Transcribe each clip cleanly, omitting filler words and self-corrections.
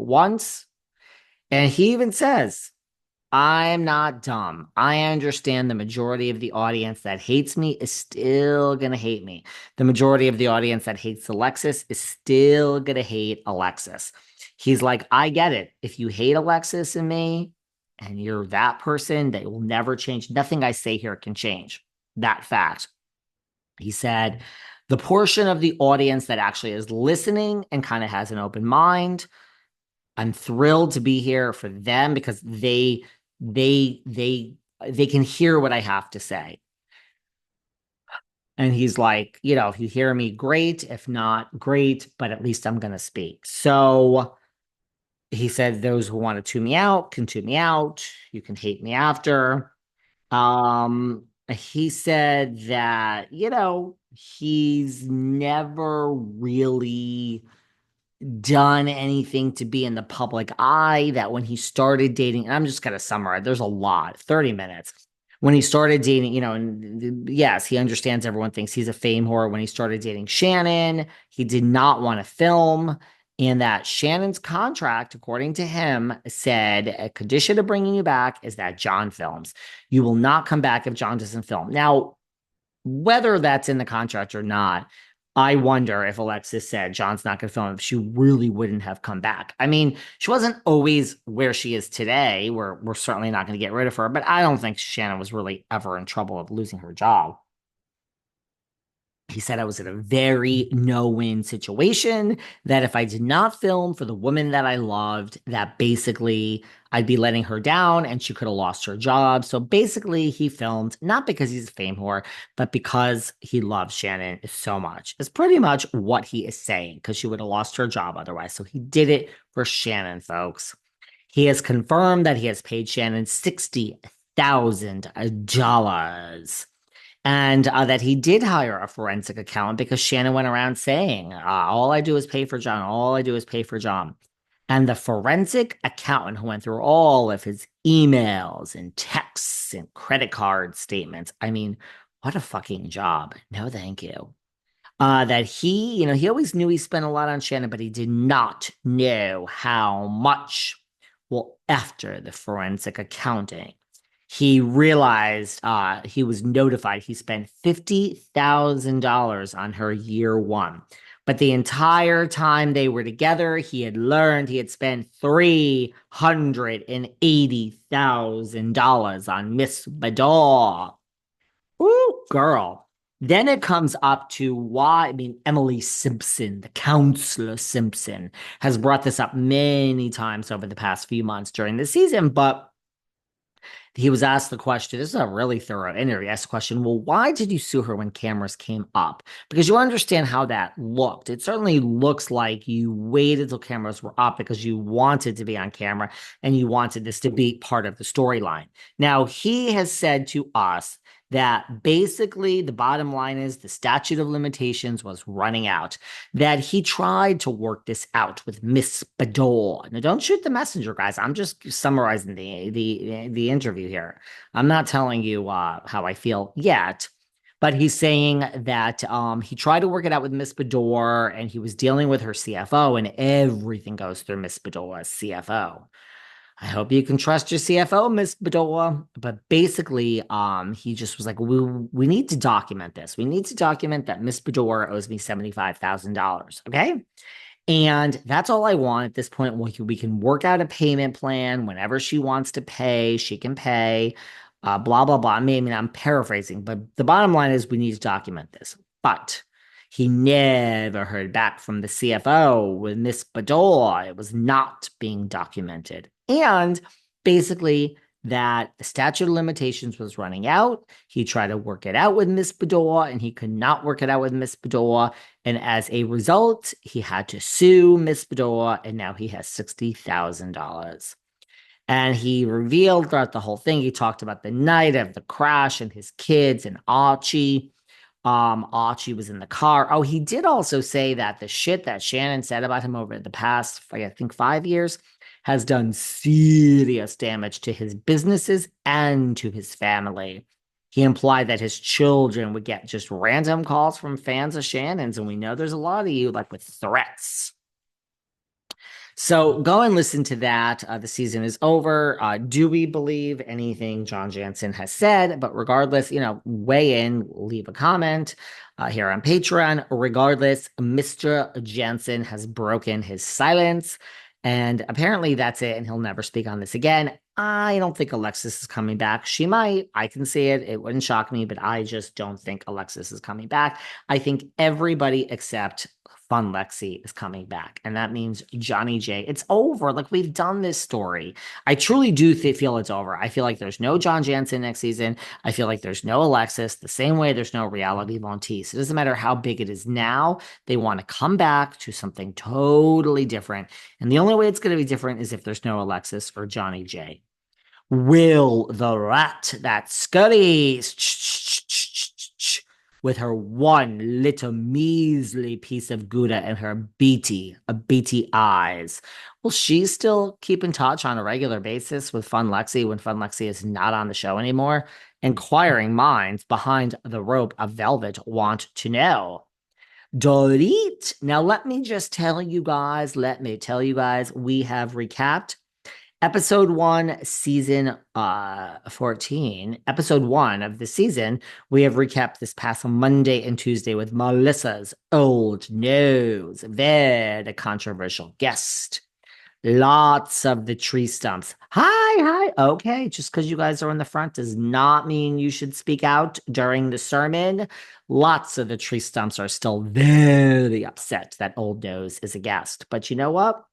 once. And he even says, I'm not dumb. I understand the majority of the audience that hates me is still going to hate me. The majority of the audience that hates Alexis is still going to hate Alexis. He's like, I get it. If you hate Alexis and me and you're that person, that will never change. Nothing I say here can change that fact. He said, the portion of the audience that actually is listening and kind of has an open mind, I'm thrilled to be here for them because they can hear what I have to say. And he's like, if you hear me, great. If not, great, but at least I'm going to speak. So he said, those who want to tune me out can tune me out. You can hate me after. He said that, he's never really done anything to be in the public eye, that when he started dating, and I'm just going to summarize, there's a lot, 30 minutes. When he started dating, and yes, he understands everyone thinks he's a fame whore. When he started dating Shannon, he did not want to film. And that Shannon's contract, according to him, said a condition of bringing you back is that John films. You will not come back if John doesn't film. Now, whether that's in the contract or not, I wonder if Alexis said John's not going to film, if she really wouldn't have come back. I mean, she wasn't always where she is today. We're certainly not going to get rid of her, but I don't think Shannon was really ever in trouble of losing her job. He said I was in a very no-win situation, that if I did not film for the woman that I loved, that basically I'd be letting her down and she could have lost her job. So basically he filmed, not because he's a fame whore, but because he loves Shannon so much. It's pretty much what he is saying, because she would have lost her job otherwise. So he did it for Shannon, folks. He has confirmed that he has paid Shannon $60,000, and that he did hire a forensic accountant because Shannon went around saying, all I do is pay for John. All I do is pay for John. And the forensic accountant who went through all of his emails and texts and credit card statements. I mean, what a fucking job. No, thank you. That he always knew he spent a lot on Shannon, but he did not know how much. Well, after the forensic accounting, he realized, he was notified he spent $50,000 on her year one. But the entire time they were together, he had learned he had spent $380,000 on Miss Beador. Ooh, girl. Then it comes up to why, I mean, Emily Simpson, the counselor Simpson, has brought this up many times over the past few months during the season, but he was asked the question. This is a really thorough interview. He asked the question, well, why did you sue her when cameras came up? Because you understand how that looked. It certainly looks like you waited till cameras were up because you wanted to be on camera and you wanted this to be part of the storyline. Now, he has said to us that basically the bottom line is the statute of limitations was running out, that he tried to work this out with Miss Beador. Now, don't shoot the messenger, guys. I'm just summarizing the interview here. I'm not telling you how I feel yet. But he's saying that he tried to work it out with Miss Beador, and he was dealing with her CFO, and everything goes through Miss Beador's CFO. I hope you can trust your CFO, Miss Beador. But basically, he just was like, we need to document this. We need to document that Miss Beador owes me $75,000. Okay. And that's all I want at this point. We can work out a payment plan whenever she wants to pay. She can pay, blah, blah, blah. I mean, I'm paraphrasing, but the bottom line is we need to document this. But he never heard back from the CFO with Miss Beador. It was not being documented. And basically, that the statute of limitations was running out. He tried to work it out with Miss Beador, and he could not work it out with Miss Beador. And as a result, he had to sue Miss Beador, and now he has $60,000. And he revealed throughout the whole thing, he talked about the night of the crash and his kids and Archie. Archie was in the car. Oh, he did also say that the shit that Shannon said about him over the past, I think, 5 years has done serious damage to his businesses and to his family. He implied that his children would get just random calls from fans of Shannon's, and we know there's a lot of you, like with threats. So go and listen to that. The season is over. Do we believe anything John Janssen has said? But regardless, weigh in, leave a comment here on Patreon. Regardless, Mr. Janssen has broken his silence. And apparently that's it. And he'll never speak on this again. I don't think Alexis is coming back. She might. I can see it. It wouldn't shock me, but I just don't think Alexis is coming back. I think everybody except Fun Lexi is coming back. And that means Johnny J. It's over. Like, we've done this story. I truly do feel it's over. I feel like there's no John Janssen next season. I feel like there's no Alexis, the same way there's no Reality Monteith. It doesn't matter how big it is now. They want to come back to something totally different. And the only way it's going to be different is if there's no Alexis or Johnny J. Will the rat that scurries with her one little measly piece of Gouda and her beady eyes, will she still keep in touch on a regular basis with Fun Lexi when Fun Lexi is not on the show anymore? Inquiring minds behind the rope of velvet want to know. Dorit. Now, let me tell you guys, we have recapped Episode 1, Season 14, Episode 1 of the season. We have recapped this past Monday and Tuesday with Melissa's old nose, very controversial guest. Lots of the tree stumps. Hi. Okay, just because you guys are in the front does not mean you should speak out during the sermon. Lots of the tree stumps are still very upset that Old Nose is a guest. But you know what?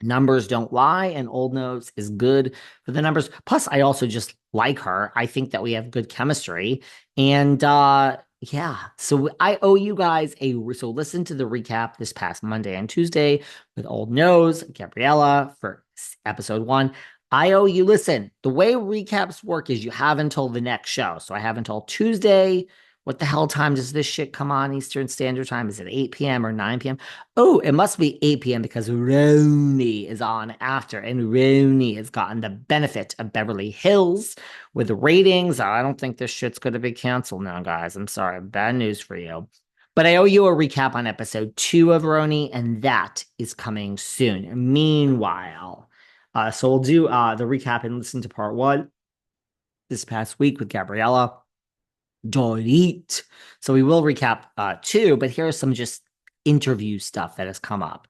Numbers don't lie, and Old Nose is good for the numbers. Plus, I also just like her. I think that we have good chemistry. And yeah, so I owe you guys so listen to the recap this past Monday and Tuesday with Old Nose, Gabriella for episode 1. I owe you, listen, the way recaps work is you have until the next show. So I have until Tuesday. What the hell time does this shit come on Eastern Standard Time? Is it 8 p.m. or 9 p.m.? Oh, it must be 8 p.m. because Roni is on after, and Roni has gotten the benefit of Beverly Hills with ratings. I don't think this shit's going to be canceled now, guys. I'm sorry. Bad news for you. But I owe you a recap on episode 2 of Roni, and that is coming soon. Meanwhile, so we'll do the recap and listen to part 1 this past week with Gabriella. Dorit. So we will recap 2, but here's some just interview stuff that has come up,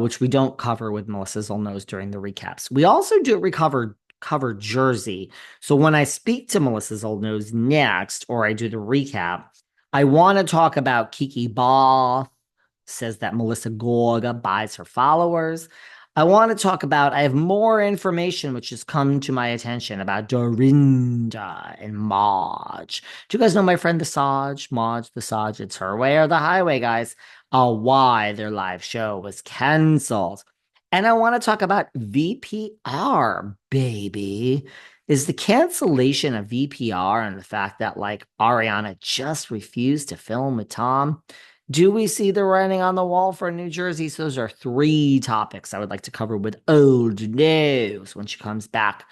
which we don't cover with Melissa's Old Nose during the recaps. We also do cover Jersey. So when I speak to Melissa's Old Nose next, or I do the recap, I want to talk about Kiki Ball says that Melissa Gorga buys her followers. I want to talk about, I have more information which has come to my attention about Dorinda and Maj. Do you guys know my friend the Saj? Maj the Saj, it's her way or the highway, guys. Why their live show was canceled. And I want to talk about VPR, baby. Is the cancellation of VPR and the fact that, like, Ariana just refused to film with Tom? Do we see the writing on the wall for New Jersey? So those are 3 topics I would like to cover with Old News when she comes back